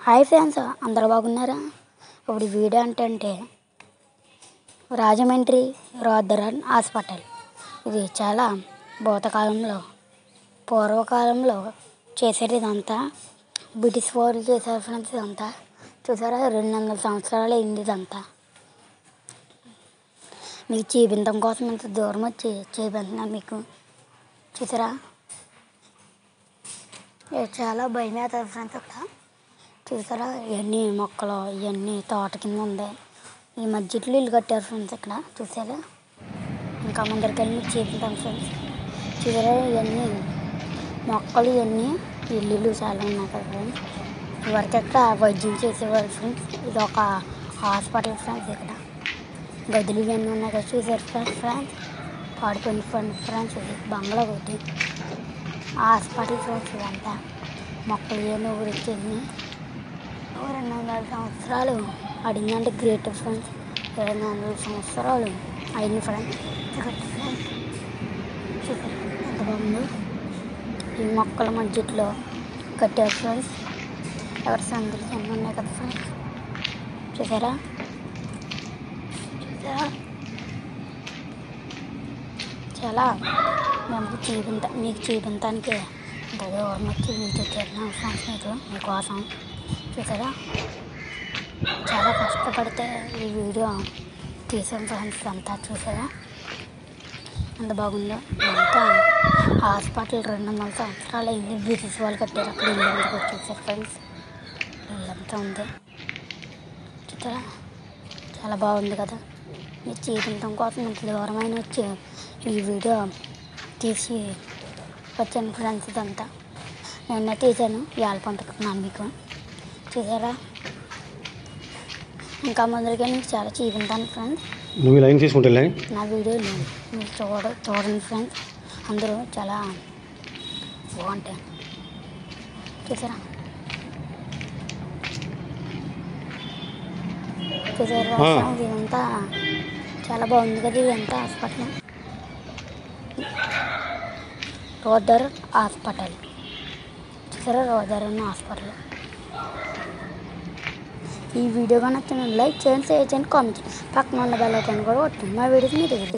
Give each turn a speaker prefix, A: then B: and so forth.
A: Hi friends, అందరూ బాగున్నారా? ఇప్పుడు వీడియో అంటే రాజమండ్రి రోదరన్ హాస్పిటల్. ఇది చాలా పూర్వకాలంలో చేసేది. ఇదంతా బ్రిటిష్ వారు చేశారు ఫ్రెండ్స్. ఇదంతా చూసారా, 200 సంవత్సరాలు అయింది. ఇదంతా మీకు చూపించడం కోసం ఇంత దూరం వచ్చి చూపిస్తున్నాను మీకు. చూసారా, చాలా భయం అవుతుంది ఫ్రెండ్స్. అక్కడ చూసారా, ఇవన్నీ మొక్కలు, ఇవన్నీ తోట కింద ఉంది. ఈ మధ్యలో ఇల్లు కట్టారు ఫ్రెండ్స్. ఇక్కడ చూసారా, ఇంకా ముందరికి వెళ్ళి మీకు చూపిస్తాం ఫ్రెండ్స్. చూసారా, ఇవన్నీ మొక్కలు, ఇవన్నీ ఇల్లులు చాలా ఉన్నాయి కదా ఫ్రెండ్స్. ఇవరికి ఇక్కడ వైద్యం చేసేవారు ఫ్రెండ్స్. ఇది ఒక హాస్పిటల్ ఫ్రెండ్స్. ఇక్కడ గదులు ఇవన్నీ ఉన్నాయి కదా చూసారు ఫ్రెండ్స్. పాడుకొని ఫ్రెండ్స్, ఇది బంగ్లా ఒకటి హాస్పిటల్ ఫ్రెండ్స్. ఇదంతా మొక్కలు ఇవన్నీ ఊరిచ్చేది. 200 సంవత్సరాలు అడిగిందంటే గ్రేట్ ఫ్రెండ్స్. 200 సంవత్సరాలు అయింది ఫ్రెండ్స్. చూసారు ఎంత బాగుంది. ఈ మొక్కల మధ్యలో కట్టారు ఫ్రెండ్స్. ఎవరి సందులు అన్నీ ఉన్నాయి కదా ఫ్రెండ్స్. చూసారా, చాలా మీకు చూపించడానికి ఇంత దూరం వచ్చి మీకు వచ్చేస్తున్నాం ఫ్రెండ్స్. మీకోసం చూసారా, చాలా కష్టపడితే ఈ వీడియో తీసాం ఫ్రెండ్స్. అంతా చూసారా ఎంత బాగుందో. అంతా హాస్పిటల్ 200 సంవత్సరాలు అయింది. బ్రిటిష్ వాళ్ళు కట్టారు. అక్కడ ఇల్లు ఎందుకు వచ్చేసారు ఫ్రెండ్స్. ఇల్లంతా ఉంది చూసారా, చాలా బాగుంది కదా. మీరు చూపించడం కోసం ఇంత దూరమైన వచ్చి ఈ వీడియో తీసి వచ్చాను ఫ్రెండ్స్. ఇదంతా నిన్న తీసాను. ఇవాళ పంపుతున్నాను మీకు. చూసారా, ఇంకా ముందరికి మీకు చాలా చూపించాను ఫ్రెండ్స్.
B: నువ్వు లైన్ తీసుకుంటే
A: నా వీడియోలు మీరు చూడండి ఫ్రెండ్స్. అందరూ చాలా బాగుంటాయి. చూసారా, ఇదంతా చాలా బాగుంది కదా. ఇదంతా హాస్పిటల్, రోదర్ హాస్పిటల్. చూసారా, రోదరన్ హాస్పిటల్. ఈ వీడియో కానీ నచ్చినట్లయితే లైక్ చేయండి, షేర్ చేయండి, కామెంట్ చేయండి. పక్కన ఉన్న బెల్ ఐకాన్ కూడా కొట్టండి. మా వీడియోస్ మీ దగ్గర